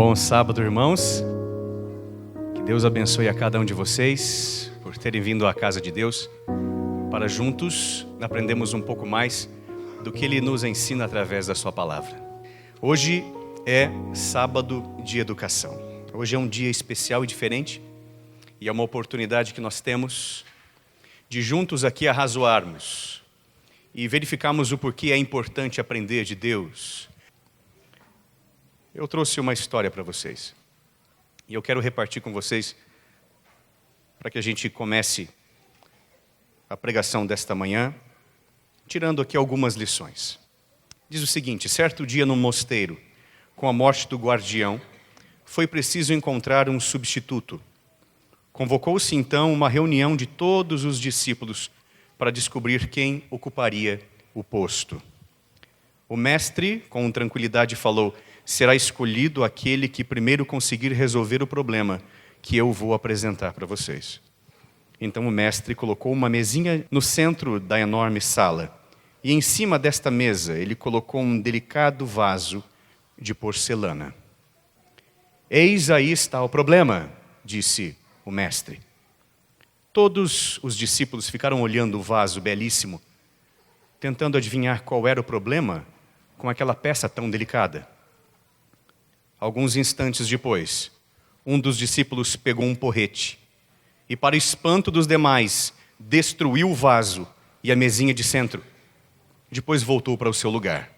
Bom sábado, irmãos. Que Deus abençoe a cada um de vocês por terem vindo à casa de Deus para juntos aprendermos um pouco mais do que Ele nos ensina através da sua palavra. Hoje é sábado de educação. Hoje é um dia especial e diferente e é uma oportunidade que nós temos de juntos aqui arrazoarmos e verificarmos o porquê é importante aprender de Deus. Eu trouxe uma história para vocês e eu quero repartir com vocês para que a gente comece a pregação desta manhã, tirando aqui algumas lições. Diz o seguinte: certo dia no mosteiro, com a morte do guardião, foi preciso encontrar um substituto. Convocou-se então uma reunião de todos os discípulos para descobrir quem ocuparia o posto. O mestre, com tranquilidade, falou: será escolhido aquele que primeiro conseguir resolver o problema que eu vou apresentar para vocês. Então o mestre colocou uma mesinha no centro da enorme sala, e em cima desta mesa ele colocou um delicado vaso de porcelana. Eis aí está o problema, disse o mestre. Todos os discípulos ficaram olhando o vaso belíssimo, tentando adivinhar qual era o problema com aquela peça tão delicada. Alguns instantes depois, um dos discípulos pegou um porrete e, para espanto dos demais, destruiu o vaso e a mesinha de centro. Depois voltou para o seu lugar.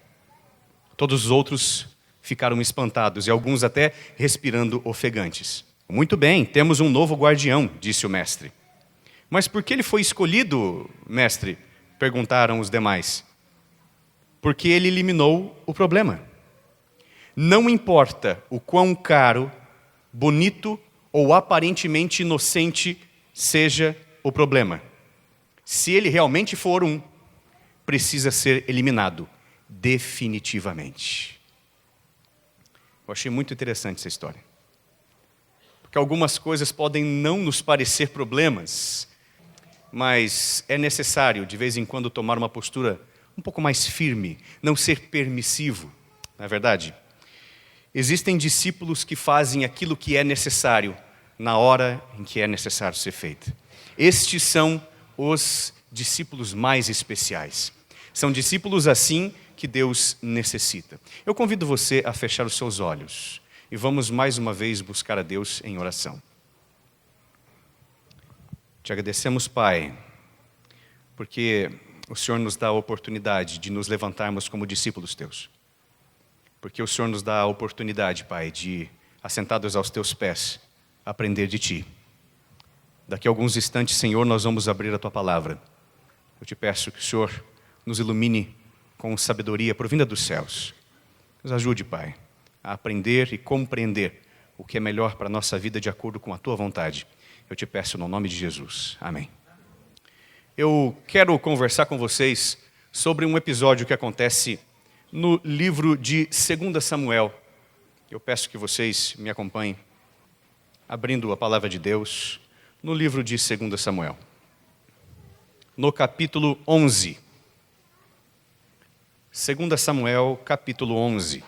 Todos os outros ficaram espantados e alguns até respirando ofegantes. Muito bem, temos um novo guardião, disse o mestre. Mas por que ele foi escolhido, mestre? Perguntaram os demais. Porque ele eliminou o problema. Não importa o quão caro, bonito ou aparentemente inocente seja o problema. Se ele realmente for precisa ser eliminado definitivamente. Eu achei muito interessante essa história. Porque algumas coisas podem não nos parecer problemas, mas é necessário, de vez em quando, tomar uma postura um pouco mais firme, não ser permissivo, não é verdade? Existem discípulos que fazem aquilo que é necessário na hora em que é necessário ser feito. Estes são os discípulos mais especiais. São discípulos assim que Deus necessita. Eu convido você a fechar os seus olhos e vamos mais uma vez buscar a Deus em oração. Te agradecemos, Pai, porque o Senhor nos dá a oportunidade de nos levantarmos como discípulos teus. Porque o Senhor nos dá a oportunidade, Pai, de, assentados aos teus pés, aprender de Ti. Daqui a alguns instantes, Senhor, nós vamos abrir a Tua palavra. Eu te peço que o Senhor nos ilumine com sabedoria provinda dos céus. Nos ajude, Pai, a aprender e compreender o que é melhor para a nossa vida de acordo com a Tua vontade. Eu te peço no nome de Jesus. Amém. Eu quero conversar com vocês sobre um episódio que acontece no livro de 2 Samuel. Eu peço que vocês me acompanhem, abrindo a palavra de Deus, no livro de 2 Samuel. No capítulo 11. 2 Samuel, capítulo 11.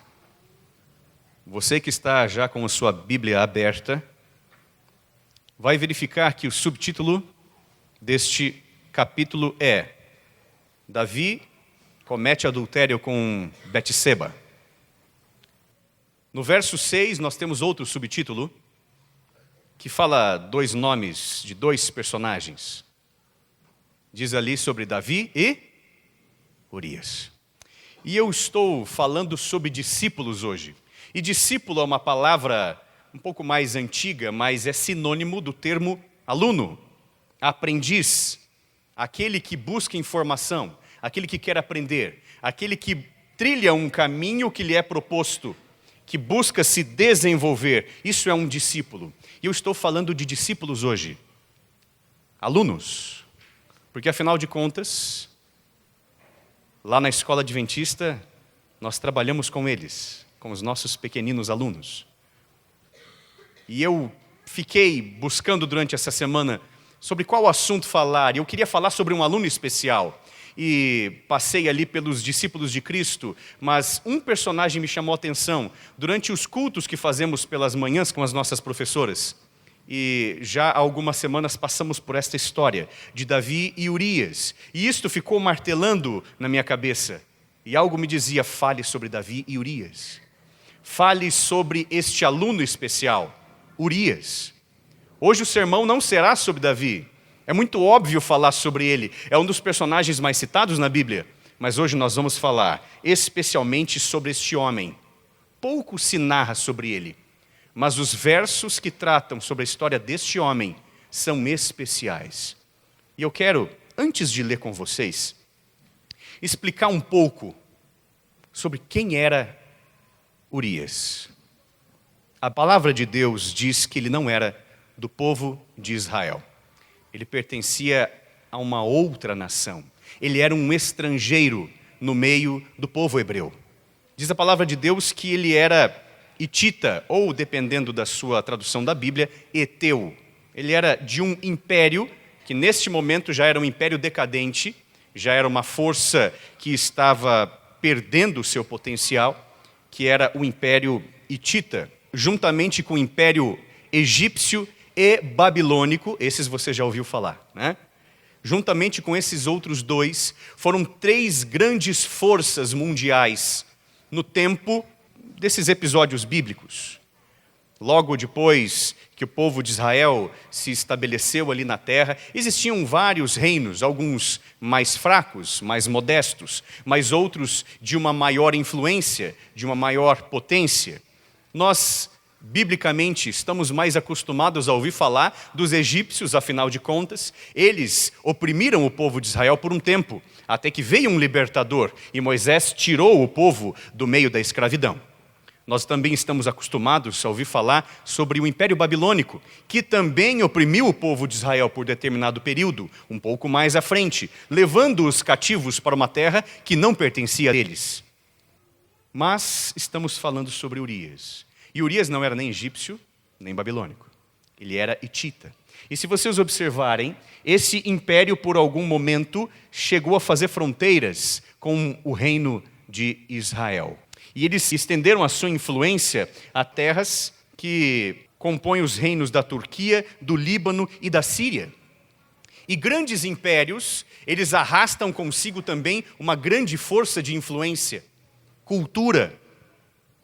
Você que está já com a sua Bíblia aberta, vai verificar que o subtítulo deste capítulo é: Davi comete adultério com Betseba. No verso 6, nós temos outro subtítulo, que fala dois nomes de dois personagens. Diz ali sobre Davi e Urias. E eu estou falando sobre discípulos hoje. E discípulo é uma palavra um pouco mais antiga, mas é sinônimo do termo aluno, aprendiz, aquele que busca informação, aquele que quer aprender, aquele que trilha um caminho que lhe é proposto, que busca se desenvolver. Isso é um discípulo. E eu estou falando de discípulos hoje, alunos, porque afinal de contas, lá na escola adventista, nós trabalhamos com eles, com os nossos pequeninos alunos. E eu fiquei buscando durante essa semana sobre qual assunto falar. E eu queria falar sobre um aluno especial. E passei ali pelos discípulos de Cristo, mas um personagem me chamou a atenção durante os cultos que fazemos pelas manhãs com as nossas professoras. E já há algumas semanas passamos por esta história de Davi e Urias. E isto ficou martelando na minha cabeça. E algo me dizia, fale sobre Davi e Urias. Fale sobre este aluno especial, Urias. Hoje o sermão não será sobre Davi. É muito óbvio falar sobre ele. É um dos personagens mais citados na Bíblia. Mas hoje nós vamos falar especialmente sobre este homem. Pouco se narra sobre ele. Mas os versos que tratam sobre a história deste homem são especiais. E eu quero, antes de ler com vocês, explicar um pouco sobre quem era Urias. A palavra de Deus diz que ele não era do povo de Israel. Ele pertencia a uma outra nação. Ele era um estrangeiro no meio do povo hebreu. Diz a palavra de Deus que ele era hitita, ou, dependendo da sua tradução da Bíblia, eteu. Ele era de um império, que neste momento já era um império decadente, já era uma força que estava perdendo o seu potencial, que era o império hitita, juntamente com o império egípcio e babilônico, esses você já ouviu falar, né? Juntamente com esses outros dois, foram 3 grandes forças mundiais no tempo desses episódios bíblicos. Logo depois que o povo de Israel se estabeleceu ali na terra, existiam vários reinos, alguns mais fracos, mais modestos, mas outros de uma maior influência, de uma maior potência. Nós, biblicamente, estamos mais acostumados a ouvir falar dos egípcios, afinal de contas. Eles oprimiram o povo de Israel por um tempo, até que veio um libertador e Moisés tirou o povo do meio da escravidão. Nós também estamos acostumados a ouvir falar sobre o Império Babilônico, que também oprimiu o povo de Israel por determinado período, um pouco mais à frente, levando-os cativos para uma terra que não pertencia a eles. Mas estamos falando sobre Urias. E Urias não era nem egípcio, nem babilônico. Ele era hitita. E se vocês observarem, esse império, por algum momento, chegou a fazer fronteiras com o reino de Israel. E eles estenderam a sua influência a terras que compõem os reinos da Turquia, do Líbano e da Síria. E grandes impérios, eles arrastam consigo também uma grande força de influência, cultura,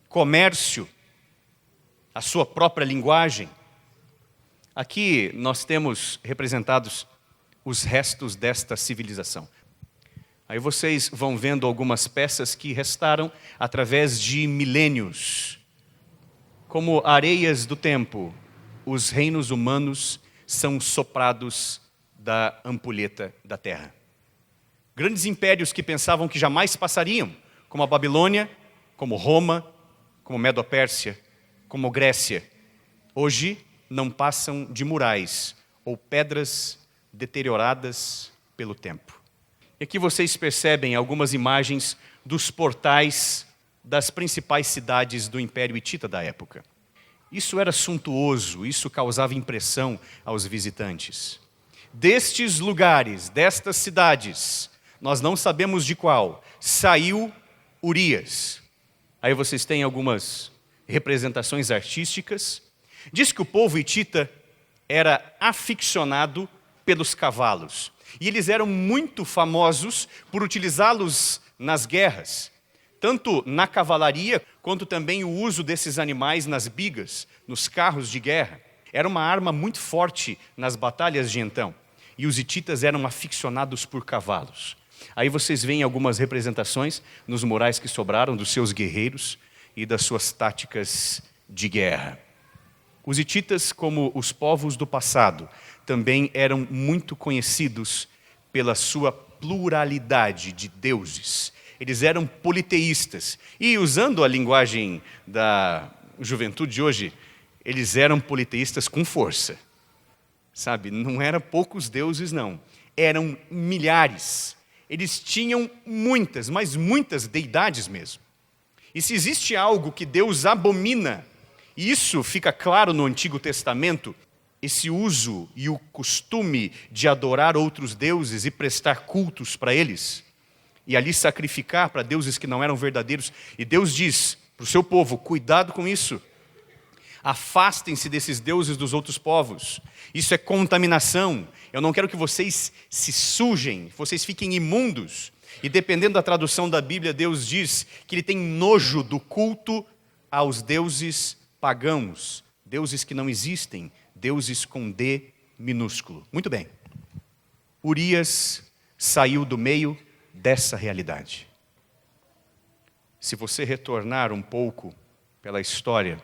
comércio, a sua própria linguagem. Aqui nós temos representados os restos desta civilização. Aí vocês vão vendo algumas peças que restaram através de milênios. Como areias do tempo, os reinos humanos são soprados da ampulheta da terra. Grandes impérios que pensavam que jamais passariam, como a Babilônia, como Roma, como Medo-Pérsia, como Grécia, hoje não passam de murais ou pedras deterioradas pelo tempo. E aqui vocês percebem algumas imagens dos portais das principais cidades do Império Hitita da época. Isso era suntuoso, isso causava impressão aos visitantes. Destes lugares, destas cidades, nós não sabemos de qual, saiu Urias. Aí vocês têm algumas representações artísticas. Diz que o povo hitita era aficionado pelos cavalos. E eles eram muito famosos por utilizá-los nas guerras. Tanto na cavalaria, quanto também o uso desses animais nas bigas, nos carros de guerra. Era uma arma muito forte nas batalhas de então. E os hititas eram aficionados por cavalos. Aí vocês veem algumas representações nos murais que sobraram dos seus guerreiros e das suas táticas de guerra. Os hititas, como os povos do passado, também eram muito conhecidos pela sua pluralidade de deuses. Eles eram politeístas. E, usando a linguagem da juventude de hoje, eles eram politeístas com força. Sabe, não eram poucos deuses, não. Eram milhares. Eles tinham muitas, mas muitas deidades mesmo. E se existe algo que Deus abomina, e isso fica claro no Antigo Testamento, esse uso e o costume de adorar outros deuses e prestar cultos para eles, e ali sacrificar para deuses que não eram verdadeiros. E Deus diz para o seu povo: cuidado com isso. Afastem-se desses deuses dos outros povos. Isso é contaminação. Eu não quero que vocês se sujem, que vocês fiquem imundos. E dependendo da tradução da Bíblia, Deus diz que Ele tem nojo do culto aos deuses pagãos, deuses que não existem, deuses com D minúsculo. Muito bem. Urias saiu do meio dessa realidade. Se você retornar um pouco pela história,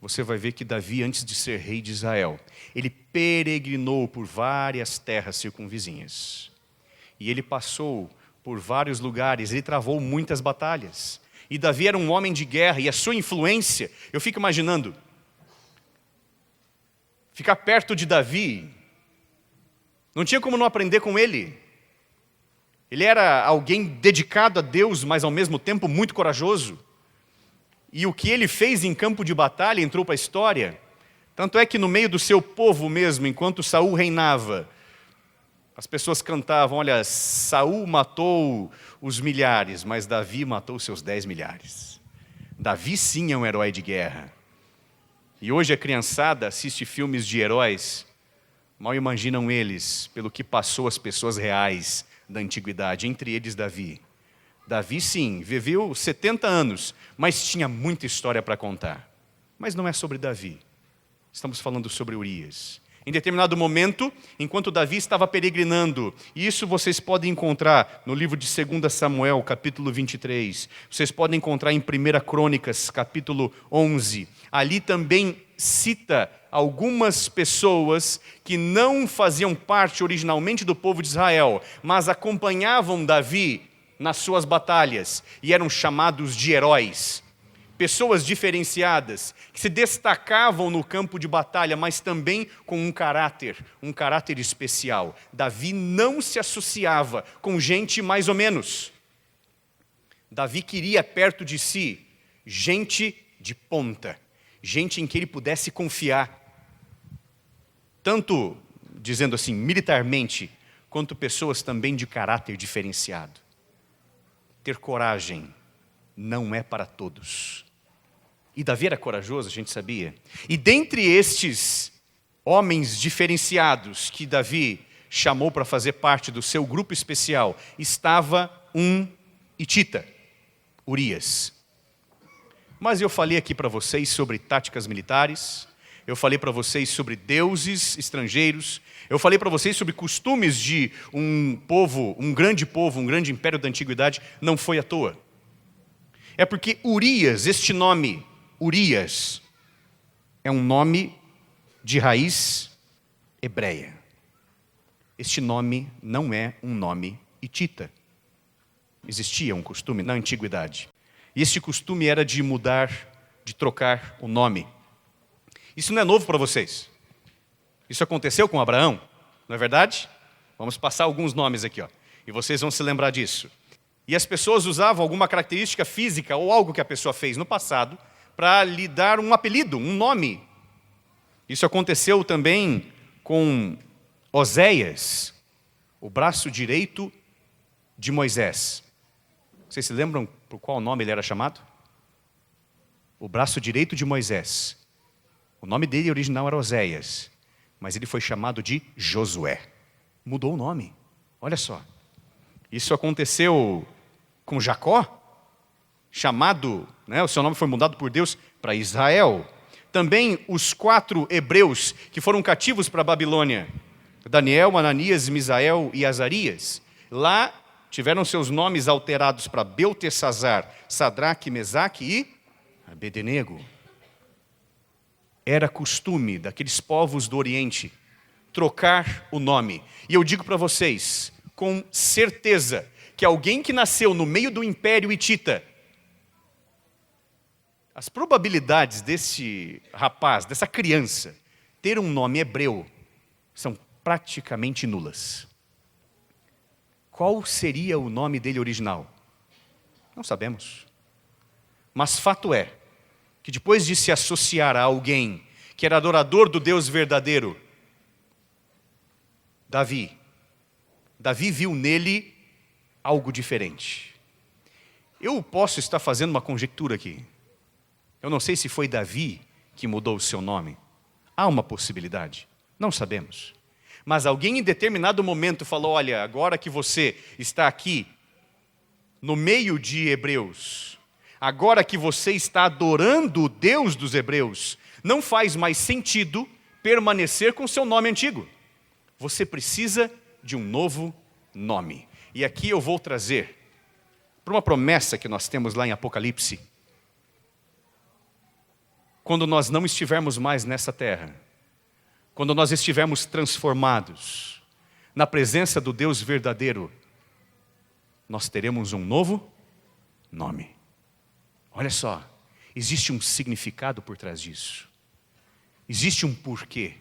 você vai ver que Davi, antes de ser rei de Israel, ele peregrinou por várias terras circunvizinhas. E ele passou por vários lugares, ele travou muitas batalhas. E Davi era um homem de guerra, e a sua influência, eu fico imaginando, ficar perto de Davi, não tinha como não aprender com ele. Ele era alguém dedicado a Deus, mas ao mesmo tempo muito corajoso. E o que ele fez em campo de batalha entrou para a história. Tanto é que no meio do seu povo mesmo, enquanto Saul reinava, as pessoas cantavam: olha, Saul matou os milhares, mas Davi matou seus 10 milhares. Davi sim é um herói de guerra. E hoje a criançada assiste filmes de heróis, mal imaginam eles pelo que passou as pessoas reais da antiguidade, entre eles Davi. Davi sim, viveu 70 anos, mas tinha muita história para contar. Mas não é sobre Davi. Estamos falando sobre Urias. Em determinado momento, enquanto Davi estava peregrinando, e isso vocês podem encontrar no livro de 2 Samuel, capítulo 23, vocês podem encontrar em 1 Crônicas, capítulo 11, ali também cita algumas pessoas que não faziam parte originalmente do povo de Israel, mas acompanhavam Davi nas suas batalhas, e eram chamados de heróis. Pessoas diferenciadas, que se destacavam no campo de batalha, mas também com um caráter especial. Davi não se associava com gente mais ou menos. Davi queria perto de si gente de ponta, gente em que ele pudesse confiar. Tanto, dizendo assim, militarmente, quanto pessoas também de caráter diferenciado. Ter coragem não é para todos. E Davi era corajoso, a gente sabia. E dentre estes homens diferenciados que Davi chamou para fazer parte do seu grupo especial, estava um hitita, Urias. Mas eu falei aqui para vocês sobre táticas militares, eu falei para vocês sobre deuses estrangeiros, eu falei para vocês sobre costumes de um povo, um grande império da antiguidade. Não foi à toa. É porque Urias, este nome, Urias, é um nome de raiz hebreia. Este nome não é um nome hitita. Existia um costume na antiguidade. E este costume era de mudar, de trocar o nome. Isso não é novo para vocês. Isso aconteceu com Abraão, não é verdade? Vamos passar alguns nomes aqui, ó, e vocês vão se lembrar disso. E as pessoas usavam alguma característica física ou algo que a pessoa fez no passado para lhe dar um apelido, um nome. Isso aconteceu também com Oséias, o braço direito de Moisés. Vocês se lembram por qual nome ele era chamado? O braço direito de Moisés. O nome dele original era Oséias, mas ele foi chamado de Josué. Mudou o nome, olha só. Isso aconteceu com Jacó, chamado, o seu nome foi mudado por Deus para Israel. Também os 4 hebreus que foram cativos para a Babilônia, Daniel, Ananias, Misael e Azarias, lá tiveram seus nomes alterados para Beltesazar, Sadraque, Mesaque e Abednego. Era costume daqueles povos do Oriente trocar o nome. E eu digo para vocês, com certeza, que alguém que nasceu no meio do Império Hitita, as probabilidades desse rapaz, dessa criança, ter um nome hebreu, são praticamente nulas. Qual seria o nome dele original? Não sabemos. Mas fato é que depois de se associar a alguém que era adorador do Deus verdadeiro? Davi. Davi viu nele algo diferente. Eu posso estar fazendo uma conjectura aqui. Eu não sei se foi Davi que mudou o seu nome. Há uma possibilidade. Não sabemos. Mas alguém em determinado momento falou, olha, agora que você está aqui, no meio de hebreus, agora que você está adorando o Deus dos hebreus, não faz mais sentido permanecer com seu nome antigo. Você precisa de um novo nome. E aqui eu vou trazer para uma promessa que nós temos lá em Apocalipse. Quando nós não estivermos mais nessa terra, quando nós estivermos transformados na presença do Deus verdadeiro, nós teremos um novo nome. Olha só, existe um significado por trás disso. Existe um porquê.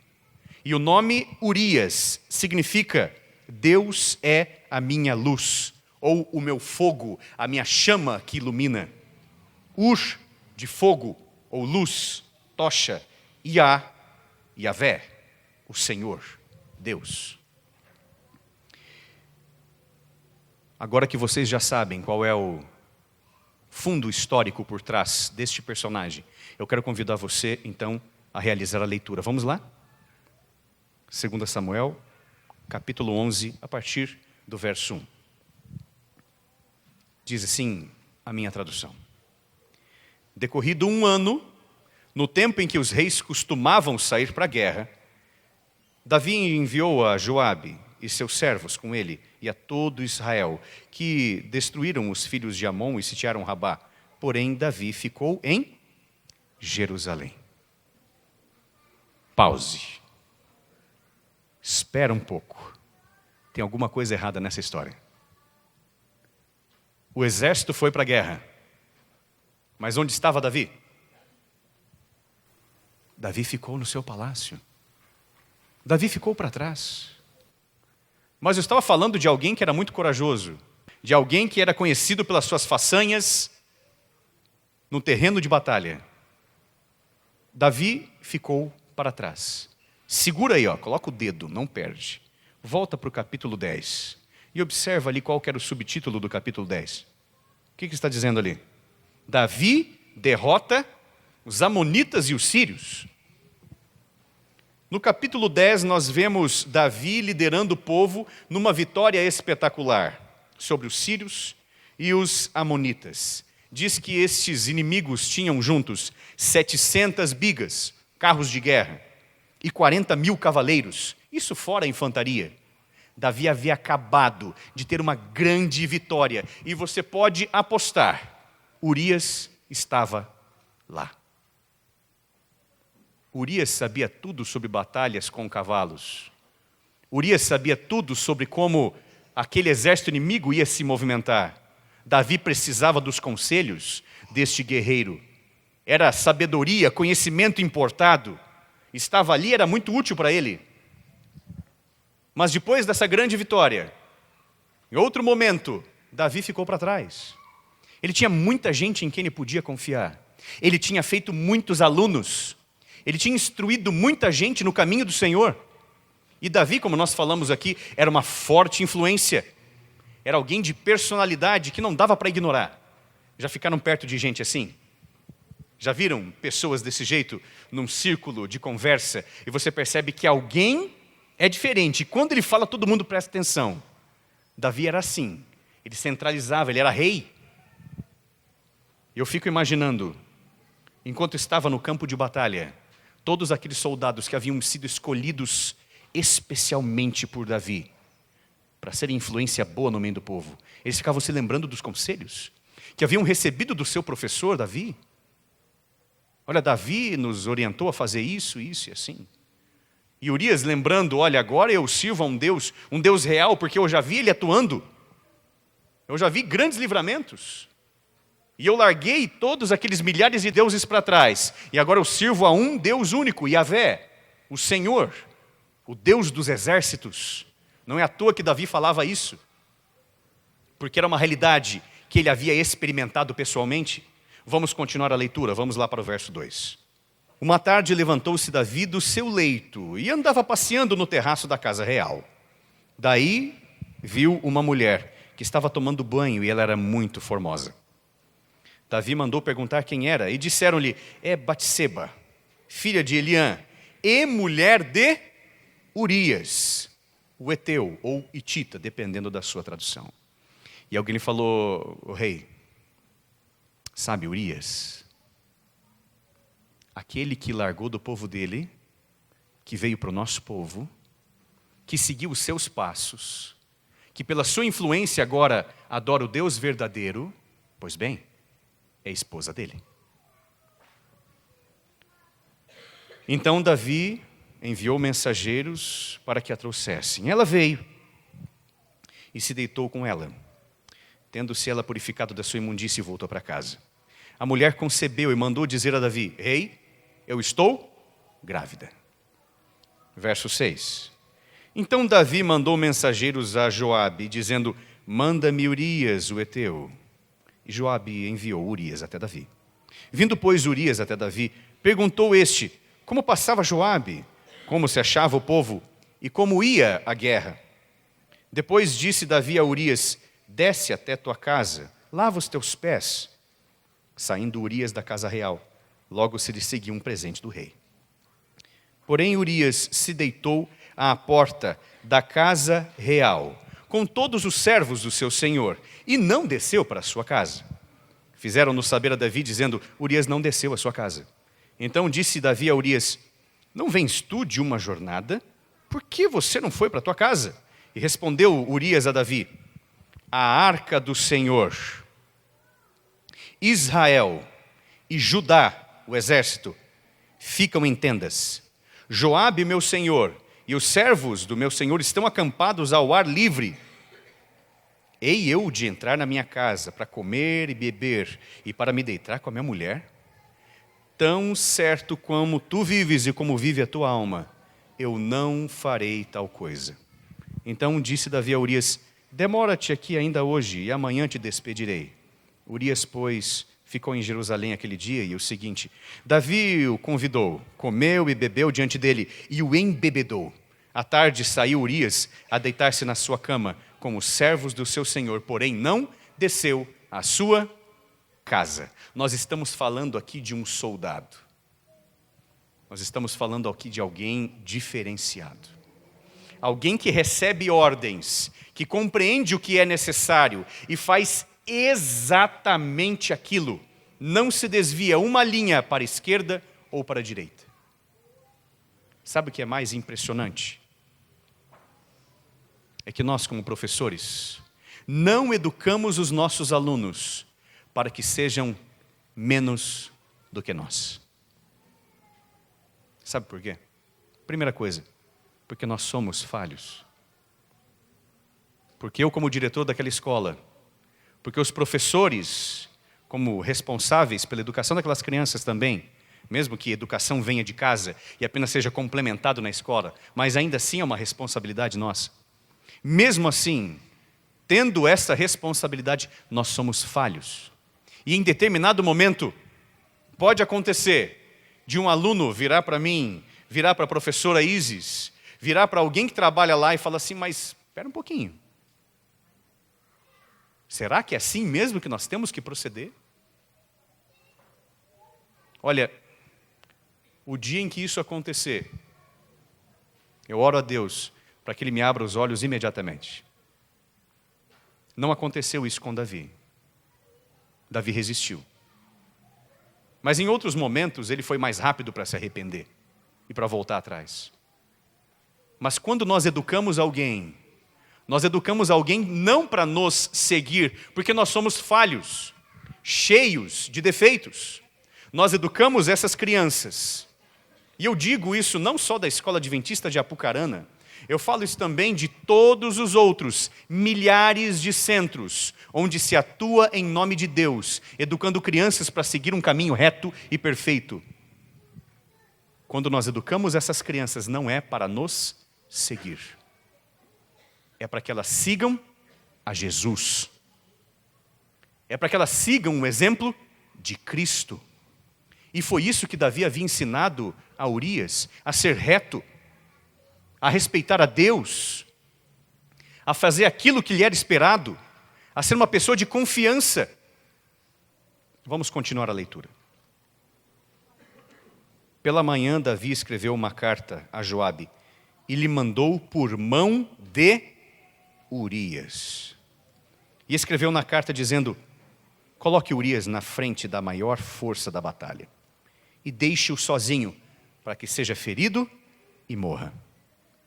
E o nome Urias significa Deus é a minha luz, ou o meu fogo, a minha chama que ilumina. Ur, de fogo, ou luz, tocha. Yavé, o Senhor, Deus. Agora que vocês já sabem qual é o fundo histórico por trás deste personagem, eu quero convidar você, então, a realizar a leitura. Vamos lá? 2 Samuel, capítulo 11, a partir do verso 1. Diz assim a minha tradução. Decorrido um ano, no tempo em que os reis costumavam sair para a guerra, Davi enviou a Joabe e seus servos com ele e a todo Israel, que destruíram os filhos de Amon e sitiaram Rabá. Porém, Davi ficou em Jerusalém. Pause. Espera um pouco. Tem alguma coisa errada nessa história. O exército foi para a guerra. Mas onde estava Davi? Davi ficou no seu palácio. Davi ficou para trás. Mas eu estava falando de alguém que era muito corajoso, de alguém que era conhecido pelas suas façanhas no terreno de batalha. Davi ficou para trás. Segura aí, coloca o dedo, não perde. Volta para o capítulo 10 e observa ali qual que era o subtítulo do capítulo 10. O que está dizendo ali? Davi derrota os amonitas e os sírios. No capítulo 10, nós vemos Davi liderando o povo numa vitória espetacular sobre os sírios e os amonitas. Diz que estes inimigos tinham juntos 700 bigas, carros de guerra, e 40 mil cavaleiros, isso fora a infantaria. Davi havia acabado de ter uma grande vitória, e você pode apostar, Urias estava lá. Urias sabia tudo sobre batalhas com cavalos. Urias sabia tudo sobre como aquele exército inimigo ia se movimentar. Davi precisava dos conselhos deste guerreiro. Era sabedoria, conhecimento importado. Estava ali, era muito útil para ele. Mas depois dessa grande vitória, em outro momento, Davi ficou para trás. Ele tinha muita gente em quem ele podia confiar. Ele tinha feito muitos alunos. Ele tinha instruído muita gente no caminho do Senhor. E Davi, como nós falamos aqui, era uma forte influência. Era alguém de personalidade que não dava para ignorar. Já ficaram perto de gente assim? Já viram pessoas desse jeito num círculo de conversa e você percebe que alguém é diferente. E quando ele fala, todo mundo presta atenção. Davi era assim. Ele centralizava, ele era rei. Eu fico imaginando, enquanto estava no campo de batalha, todos aqueles soldados que haviam sido escolhidos especialmente por Davi, para serem influência boa no meio do povo, eles ficavam se lembrando dos conselhos que haviam recebido do seu professor Davi. Olha, Davi nos orientou a fazer isso, isso e assim. E Urias lembrando, olha, agora eu sirvo a um Deus real, porque eu já vi ele atuando. Eu já vi grandes livramentos. E eu larguei todos aqueles milhares de deuses para trás. E agora eu sirvo a um Deus único, Yavé, o Senhor, o Deus dos exércitos. Não é à toa que Davi falava isso. Porque era uma realidade que ele havia experimentado pessoalmente. Vamos continuar a leitura, vamos lá para o verso 2. Uma tarde levantou-se Davi do seu leito e andava passeando no terraço da casa real. Daí viu uma mulher que estava tomando banho e ela era muito formosa. Davi mandou perguntar quem era e disseram-lhe: é Batseba, filha de Eliã, e mulher de Urias, o heteu ou hitita, dependendo da sua tradução. E alguém lhe falou: o rei, sabe Urias? Aquele que largou do povo dele, que veio para o nosso povo, que seguiu os seus passos, que pela sua influência agora adora o Deus verdadeiro, pois bem, é a esposa dele. Então Davi enviou mensageiros para que a trouxessem. Ela veio e se deitou com ela. Tendo-se ela purificado da sua imundície, voltou para casa. A mulher concebeu e mandou dizer a Davi: rei, eu estou grávida. Verso 6. Então Davi mandou mensageiros a Joabe, dizendo: manda-me Urias, o heteu. E Joabe enviou Urias até Davi. Vindo, pois, Urias até Davi, perguntou este: como passava Joabe? Como se achava o povo? E como ia a guerra? Depois disse Davi a Urias: desce até tua casa, lava os teus pés. Saindo Urias da casa real, logo se lhe seguiu um presente do rei. Porém Urias se deitou à porta da casa real, com todos os servos do seu senhor, e não desceu para a sua casa. Fizeram-no saber a Davi, dizendo: Urias não desceu à sua casa. Então disse Davi a Urias: não vens tu de uma jornada? Por que você não foi para a tua casa? E respondeu Urias a Davi: a arca do Senhor, Israel e Judá, o exército, ficam em tendas. Joabe, meu senhor, e os servos do meu senhor estão acampados ao ar livre. Hei eu de entrar na minha casa para comer e beber e para me deitar com a minha mulher? Tão certo como tu vives e como vive a tua alma, eu não farei tal coisa. Então disse Davi a Urias: demora-te aqui ainda hoje e amanhã te despedirei. Urias, pois, ficou em Jerusalém aquele dia e o seguinte: Davi o convidou, comeu e bebeu diante dele e o embebedou. À tarde saiu Urias a deitar-se na sua cama com os servos do seu senhor, porém não desceu à sua casa. Nós estamos falando aqui de um soldado. Nós estamos falando aqui de alguém diferenciado. Alguém que recebe ordens, que compreende o que é necessário e faz exatamente aquilo. Não se desvia uma linha para a esquerda ou para a direita. Sabe o que é mais impressionante? É que nós, como professores, não educamos os nossos alunos para que sejam menos do que nós. Sabe por quê? Primeira coisa, porque nós somos falhos. Porque eu, como diretor daquela escola, porque os professores, como responsáveis pela educação daquelas crianças também, mesmo que a educação venha de casa e apenas seja complementado na escola, mas ainda assim é uma responsabilidade nossa. Mesmo assim, tendo essa responsabilidade, nós somos falhos. E em determinado momento, pode acontecer de um aluno virar para mim, virar para a professora Isis, virar para alguém que trabalha lá e falar assim: mas espera um pouquinho. Será que é assim mesmo que nós temos que proceder? Olha, o dia em que isso acontecer, eu oro a Deus para que Ele me abra os olhos imediatamente. Não aconteceu isso com Davi. Davi resistiu. Mas em outros momentos ele foi mais rápido para se arrepender e para voltar atrás. Mas quando nós educamos alguém não para nos seguir, porque nós somos falhos, cheios de defeitos. Nós educamos essas crianças. E eu digo isso não só da Escola Adventista de Apucarana, eu falo isso também de todos os outros milhares de centros onde se atua em nome de Deus, educando crianças para seguir um caminho reto e perfeito. Quando nós educamos essas crianças, não é para nos seguir. É para que elas sigam a Jesus. É para que elas sigam o exemplo de Cristo. E foi isso que Davi havia ensinado a Urias, a ser reto, a respeitar a Deus, a fazer aquilo que lhe era esperado, a ser uma pessoa de confiança. Vamos continuar a leitura. Pela manhã, Davi escreveu uma carta a Joabe e lhe mandou por mão de Urias. E escreveu na carta dizendo: coloque Urias na frente da maior força da batalha e deixe-o sozinho, para que seja ferido e morra.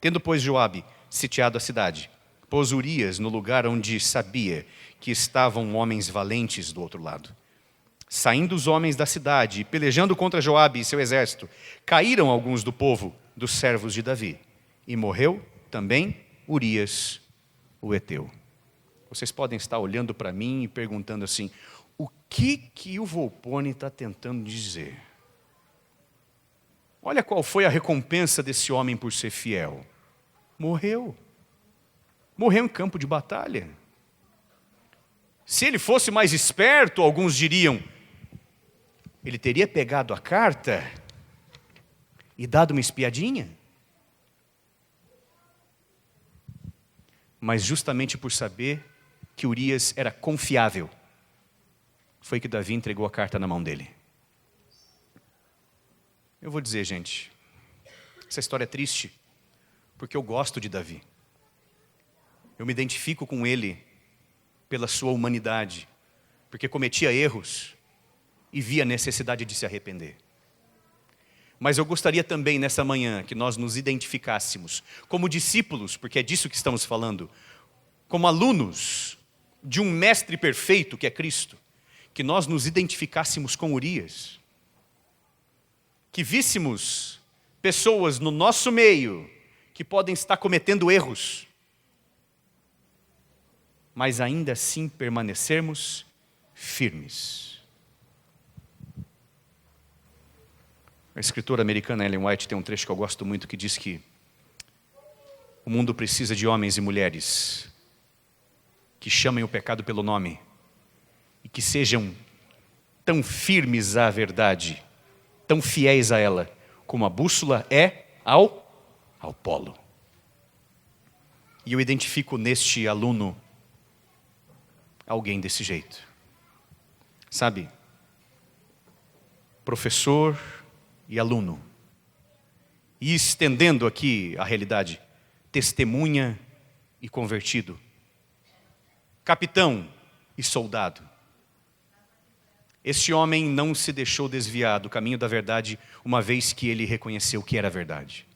Tendo, pois, Joabe sitiado a cidade, pôs Urias no lugar onde sabia que estavam homens valentes do outro lado. Saindo os homens da cidade e pelejando contra Joabe e seu exército, caíram alguns do povo, dos servos de Davi. E morreu também Urias, o heteu. Vocês podem estar olhando para mim e perguntando assim: o que o Volpone está tentando dizer? Olha qual foi a recompensa desse homem por ser fiel. Morreu. Morreu em campo de batalha. Se ele fosse mais esperto, alguns diriam, ele teria pegado a carta e dado uma espiadinha. Mas justamente por saber que Urias era confiável, foi que Davi entregou a carta na mão dele. Eu vou dizer, gente, essa história é triste, porque eu gosto de Davi. Eu me identifico com ele pela sua humanidade, porque cometia erros e via a necessidade de se arrepender. Mas eu gostaria também nessa manhã que nós nos identificássemos como discípulos, porque é disso que estamos falando, como alunos de um mestre perfeito que é Cristo, que nós nos identificássemos com Urias, que víssemos pessoas no nosso meio que podem estar cometendo erros, mas ainda assim permanecermos firmes. A escritora americana Ellen White tem um trecho que eu gosto muito que diz que o mundo precisa de homens e mulheres que chamem o pecado pelo nome e que sejam tão firmes à verdade, tão fiéis a ela, como a bússola é ao polo. E eu identifico neste aluno alguém desse jeito. Sabe? Professor e aluno. E estendendo aqui a realidade, testemunha e convertido. Capitão e soldado. Este homem não se deixou desviar do caminho da verdade, uma vez que ele reconheceu que era verdade.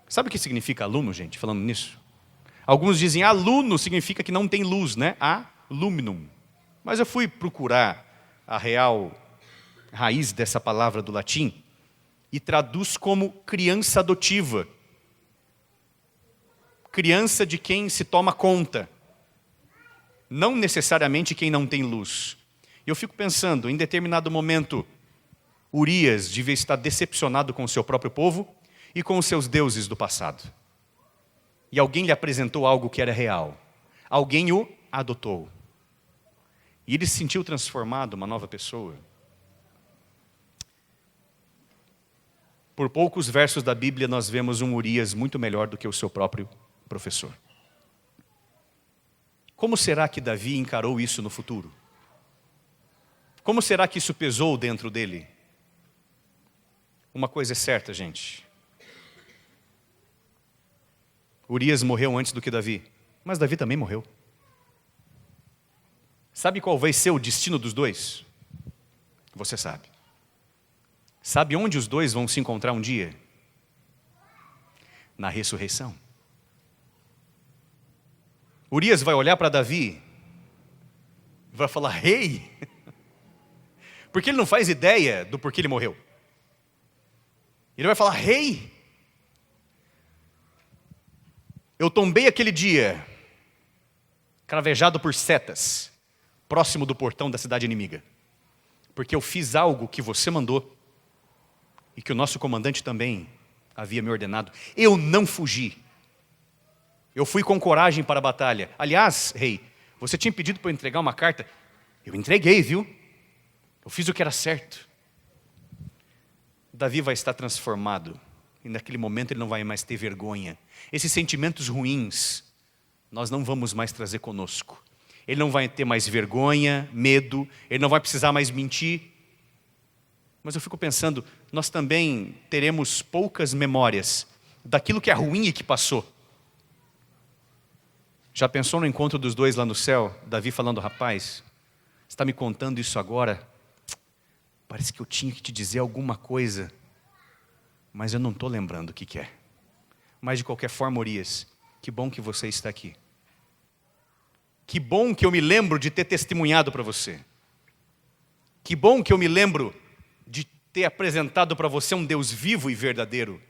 Sabe o que significa aluno, gente, falando nisso? Alguns dizem aluno significa que não tem luz, né? Aluminum. Mas eu fui procurar a real raiz dessa palavra do latim e traduz como criança adotiva. Criança de quem se toma conta. Não necessariamente quem não tem luz. E eu fico pensando, em determinado momento, Urias devia estar decepcionado com o seu próprio povo e com os seus deuses do passado. E alguém lhe apresentou algo que era real. Alguém o adotou. E ele se sentiu transformado, uma nova pessoa. Por poucos versos da Bíblia nós vemos um Urias muito melhor do que o seu próprio professor. Como será que Davi encarou isso no futuro? Como será que isso pesou dentro dele? Uma coisa é certa, gente. Urias morreu antes do que Davi, mas Davi também morreu. Sabe qual vai ser o destino dos dois? Você sabe. Sabe onde os dois vão se encontrar um dia? Na ressurreição. Urias vai olhar para Davi e vai falar, rei, porque ele não faz ideia do porquê ele morreu. Ele vai falar, rei, eu tombei aquele dia, cravejado por setas, próximo do portão da cidade inimiga, porque eu fiz algo que você mandou, e que o nosso comandante também havia me ordenado. Eu não fugi. Eu fui com coragem para a batalha. Aliás, rei, você tinha pedido para eu entregar uma carta. Eu entreguei, viu? Eu fiz o que era certo. Davi vai estar transformado. E naquele momento ele não vai mais ter vergonha. Esses sentimentos ruins, nós não vamos mais trazer conosco. Ele não vai ter mais vergonha, medo, ele não vai precisar mais mentir. Mas eu fico pensando, nós também teremos poucas memórias daquilo que é ruim e que passou. Já pensou no encontro dos dois lá no céu? Davi falando, rapaz, você está me contando isso agora? Parece que eu tinha que te dizer alguma coisa, mas eu não estou lembrando o que é. Mas de qualquer forma, Urias, que bom que você está aqui. Que bom que eu me lembro de ter testemunhado para você. Que bom que eu me lembro de ter apresentado para você um Deus vivo e verdadeiro.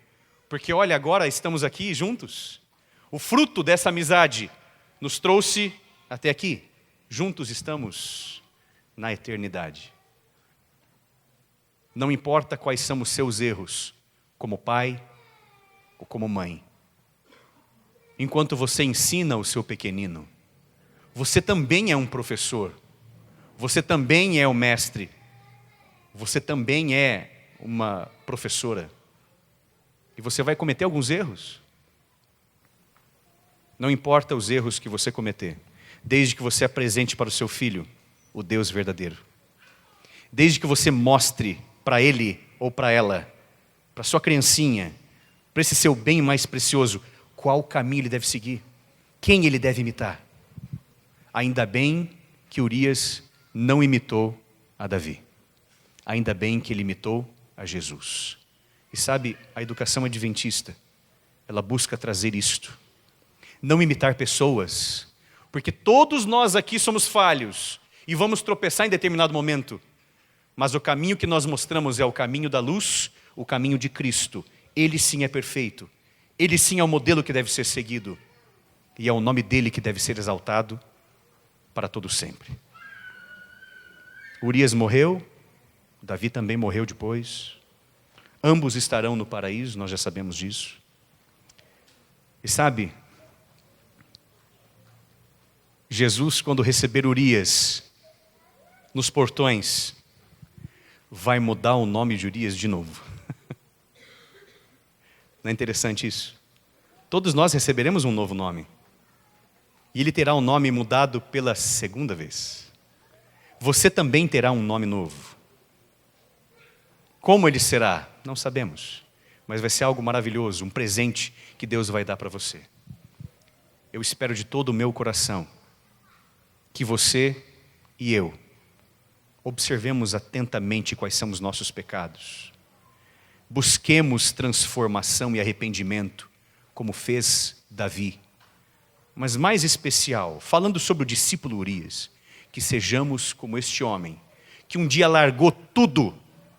Porque olha, agora estamos aqui juntos. O fruto dessa amizade nos trouxe até aqui. Juntos estamos na eternidade. Não importa quais são os seus erros, como pai ou como mãe. Enquanto você ensina o seu pequenino, você também é um professor. Você também é o mestre. Você também é uma professora. E você vai cometer alguns erros. Não importa os erros que você cometer, desde que você apresente para o seu filho o Deus verdadeiro. Desde que você mostre para ele ou para ela, para sua criancinha, para esse seu bem mais precioso, qual caminho ele deve seguir, quem ele deve imitar. Ainda bem que Urias não imitou a Davi. Ainda bem que ele imitou a Jesus. E sabe, a educação adventista, ela busca trazer isto. Não imitar pessoas, porque todos nós aqui somos falhos e vamos tropeçar em determinado momento. Mas o caminho que nós mostramos é o caminho da luz, o caminho de Cristo. Ele sim é perfeito. Ele sim é o modelo que deve ser seguido. E é o nome dele que deve ser exaltado para todo sempre. Urias morreu, Davi também morreu depois. Ambos estarão no paraíso, nós já sabemos disso. E sabe, Jesus, quando receber Urias nos portões, vai mudar o nome de Urias de novo. Não é interessante isso? Todos nós receberemos um novo nome. E ele terá um nome mudado pela segunda vez. Você também terá um nome novo. Como ele será? Não sabemos. Mas vai ser algo maravilhoso, um presente que Deus vai dar para você. Eu espero de todo o meu coração que você e eu observemos atentamente quais são os nossos pecados. Busquemos transformação e arrependimento, como fez Davi. Mas mais especial, falando sobre o discípulo Urias, que sejamos como este homem, que um dia largou tudo,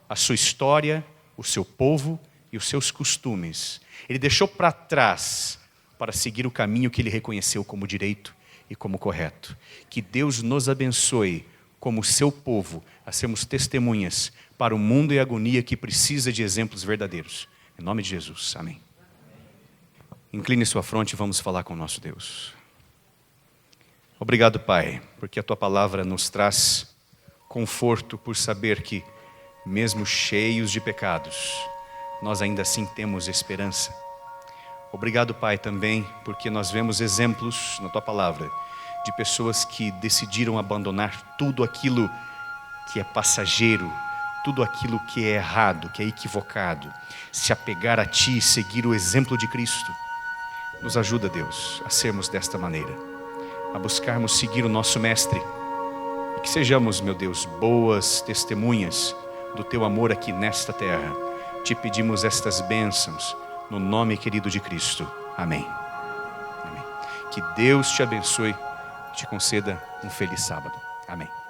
a sua história, o seu povo e os seus costumes. Ele deixou para trás para seguir o caminho que ele reconheceu como direito e como correto. Que Deus nos abençoe como seu povo a sermos testemunhas para o mundo em agonia que precisa de exemplos verdadeiros. Em nome de Jesus, amém. Incline sua fronte e vamos falar com o nosso Deus. Obrigado, Pai, porque a Tua palavra nos traz conforto por saber que, mesmo cheios de pecados, nós ainda assim temos esperança. Obrigado, Pai, também porque nós vemos exemplos na Tua palavra de pessoas que decidiram abandonar tudo aquilo que é passageiro, tudo aquilo que é errado, que é equivocado, se apegar a Ti e seguir o exemplo de Cristo. Nos ajuda, Deus, a sermos desta maneira, a buscarmos seguir o nosso Mestre e que sejamos, meu Deus, boas testemunhas do Teu amor aqui nesta terra. Te pedimos estas bênçãos no nome querido de Cristo. Amém. Amém. Que Deus te abençoe e te conceda um feliz sábado. Amém.